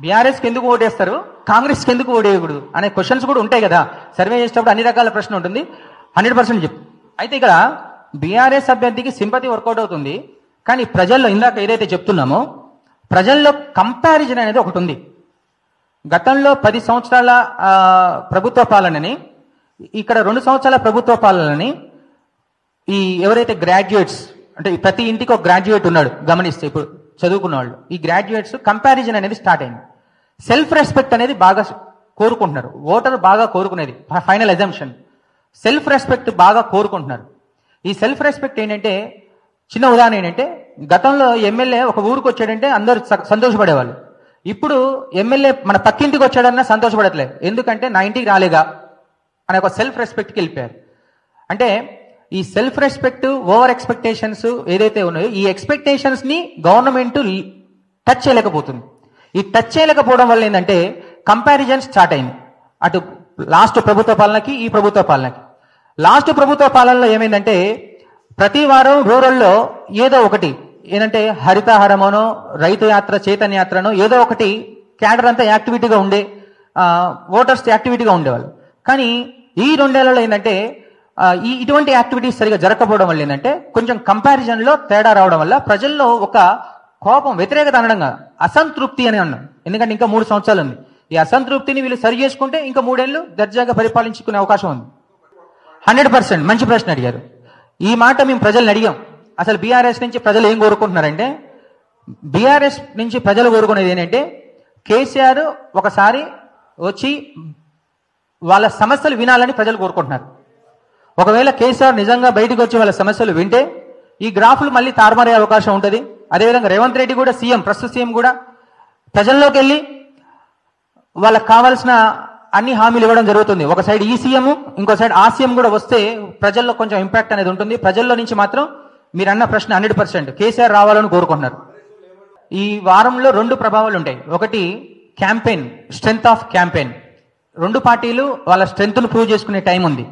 బీఆర్ఎస్కి ఎందుకు ఓటేస్తారు, కాంగ్రెస్కి ఎందుకు ఓటేయకూడదు అనే క్వశ్చన్స్ కూడా ఉంటాయి కదా. సర్వే చేసేటప్పుడు అన్ని రకాల ప్రశ్న ఉంటుంది. 100% చెప్పు. అయితే ఇక్కడ బీఆర్ఎస్ అభ్యర్థికి సింపతి వర్కౌట్ అవుతుంది, కానీ ప్రజల్లో ఇందాక ఏదైతే చెప్తున్నామో ప్రజల్లో కంపారిజన్ అనేది ఒకటి ఉంది. గతంలో 10 సంవత్సరాల ప్రభుత్వ పాలనని, ఇక్కడ 2 సంవత్సరాల ప్రభుత్వ పాలనని ఈ ఎవరైతే గ్రాడ్యుయేట్స్, అంటే ప్రతి ఇంటికి ఒక గ్రాడ్యుయేట్ ఉన్నాడు గమనిస్తే, ఇప్పుడు చదువుకున్న వాళ్ళు, ఈ గ్రాడ్యుయేట్స్ కంపారిజన్ అనేది స్టార్ట్ అయింది. సెల్ఫ్ రెస్పెక్ట్ అనేది బాగా కోరుకుంటున్నారు, ఓటర్ బాగా కోరుకునేది ఫైనల్ ఎజంప్షన్. సెల్ఫ్ రెస్పెక్ట్ బాగా కోరుకుంటున్నారు. ఈ సెల్ఫ్ రెస్పెక్ట్ ఏంటంటే, చిన్న ఉదాహరణ ఏంటంటే, గతంలో ఎమ్మెల్యే ఒక ఊరికి వచ్చాడంటే అందరూ సంతోషపడేవాళ్ళు. ఇప్పుడు ఎమ్మెల్యే మన పక్కింటికి వచ్చాడన్నా సంతోషపడట్లేదు, ఎందుకంటే నా ఇంటికి రాలేగా అనే ఒక సెల్ఫ్ రెస్పెక్ట్కి వెళ్ళిపోయారు. అంటే ఈ సెల్ఫ్ రెస్పెక్ట్, ఓవర్ ఎక్స్పెక్టేషన్స్ ఏదైతే ఉన్నాయో, ఈ ఎక్స్పెక్టేషన్స్ ని గవర్నమెంట్ టచ్ చేయలేకపోతుంది. ఈ టచ్ చేయలేకపోవడం వల్ల ఏంటంటే కంపారిజన్ స్టార్ట్ అయింది, అటు లాస్ట్ ప్రభుత్వ పాలనకి ఈ ప్రభుత్వ పాలనకి. లాస్ట్ ప్రభుత్వ పాలనలో ఏమైందంటే, ప్రతి వారం రూరల్లో ఏదో ఒకటి ఏంటంటే హరితహారమోనో, రైతు యాత్ర, చైతన్య యాత్రనో ఏదో ఒకటి క్యాడర్ అంతా యాక్టివిటీగా ఉండే, ఓటర్స్ యాక్టివిటీగా ఉండేవాళ్ళు. కానీ ఈ 2 ఏళ్లలో ఏంటంటే ఇటువంటి యాక్టివిటీస్ సరిగా జరగకపోవడం వల్ల ఏంటంటే కొంచెం కంపారిజన్లో తేడా రావడం వల్ల ప్రజల్లో ఒక కోపం, వ్యతిరేకత అనడంగా అసంతృప్తి అని అన్నాం. ఎందుకంటే ఇంకా 3 సంవత్సరాలు ఉంది. ఈ అసంతృప్తిని వీళ్ళు సరి చేసుకుంటే ఇంకా 3 ఏళ్ళు దర్జాగా పరిపాలించుకునే అవకాశం ఉంది. 100% మంచి ప్రశ్న అడిగారు. ఈ మాట మేము ప్రజల్ని అడిగాం. అసలు బీఆర్ఎస్ నుంచి ప్రజలు ఏం కోరుకుంటున్నారంటే, బీఆర్ఎస్ నుంచి ప్రజలు కోరుకునేది ఏంటంటే, కేసీఆర్ ఒకసారి వచ్చి వాళ్ళ సమస్యలు వినాలని ప్రజలు కోరుకుంటున్నారు. ఒకవేళ కేసీఆర్ నిజంగా బయటకు వచ్చి వాళ్ళ సమస్యలు వింటే ఈ గ్రాఫ్లు మళ్ళీ తారుమారే అవకాశం ఉంటుంది. అదేవిధంగా రేవంత్ రెడ్డి కూడా, ప్రస్తుత సీఎం కూడా ప్రజల్లోకి వెళ్ళి వాళ్ళకి కావాల్సిన అన్ని హామీలు ఇవ్వడం జరుగుతుంది. ఒక సైడ్ ఈ సీఎం, ఇంకో సైడ్ ఆ సీఎం కూడా వస్తే ప్రజల్లో కొంచెం ఇంపాక్ట్ అనేది ఉంటుంది. ప్రజల్లో నుంచి మాత్రం మీరు అన్న ప్రశ్న 100% కేసీఆర్ రావాలని కోరుకుంటున్నారు. ఈ వారంలో 2 ప్రభావాలు ఉంటాయి. ఒకటి క్యాంపెయిన్, స్ట్రెంగ్త్ ఆఫ్ క్యాంపెయిన్. 2 పార్టీలు వాళ్ళ స్ట్రెంగ్త్ను ప్రూవ్ చేసుకునే టైం ఉంది.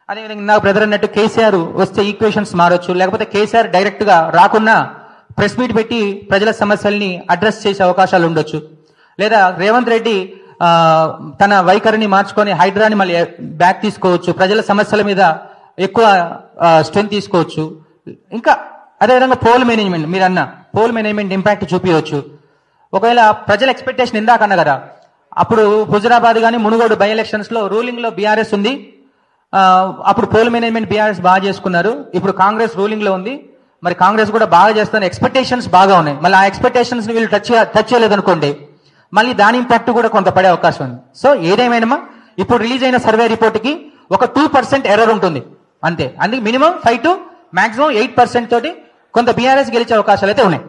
అదేవిధంగా నాకు బ్రదర్ అన్నట్టు కేసీఆర్ వస్తే ఈక్వేషన్స్ మారొచ్చు, లేకపోతే కేసీఆర్ డైరెక్ట్ గా రాకున్నా ప్రెస్ మీట్ పెట్టి ప్రజల సమస్యల్ని అడ్రస్ చేసే అవకాశాలు ఉండొచ్చు. లేదా రేవంత్ రెడ్డి తన వైఖరిని మార్చుకొని హైడ్రాని మళ్ళీ బ్యాక్ తీసుకోవచ్చు, ప్రజల సమస్యల మీద ఎక్కువ స్ట్రెంగ్త్ తీసుకోవచ్చు. ఇంకా అదేవిధంగా పోల్ మేనేజ్మెంట్, మీరు అన్న పోల్ మేనేజ్మెంట్ ఇంపాక్ట్ చూపించవచ్చు. ఒకవేళ ప్రజల ఎక్స్పెక్టేషన్ ఇందాక అన్న కదా, అప్పుడు హుజరాబాద్ కానీ మునుగోడు బై ఎలక్షన్స్ లో రూలింగ్ లో బీఆర్ఎస్ ఉంది. అప్పుడు పోల్ మేనేజ్మెంట్ బీఆర్ఎస్ బాగా చేసుకున్నారు. ఇప్పుడు కాంగ్రెస్ రూలింగ్ లో ఉంది. మరి కాంగ్రెస్ కూడా బాగా చేస్తాను, ఎక్స్పెక్టేషన్స్ బాగా ఉన్నాయి. మళ్ళీ ఆ ఎక్స్పెక్టేషన్స్ ని వీళ్ళు టచ్ చేయలేదనుకోండి, మళ్ళీ దాని ఇంపాక్ట్ కూడా కొంత పడే అవకాశం ఉంది. సో ఏదేమైనా ఇప్పుడు రిలీజ్ అయిన సర్వే రిపోర్ట్ కి ఒక 2% ఎర్రర్ ఉంటుంది అంతే. అందుకే మినిమం 5 to maximum 8% తోటి కొంత బీఆర్ఎస్ గెలిచే అవకాశాలు అయితే ఉన్నాయి.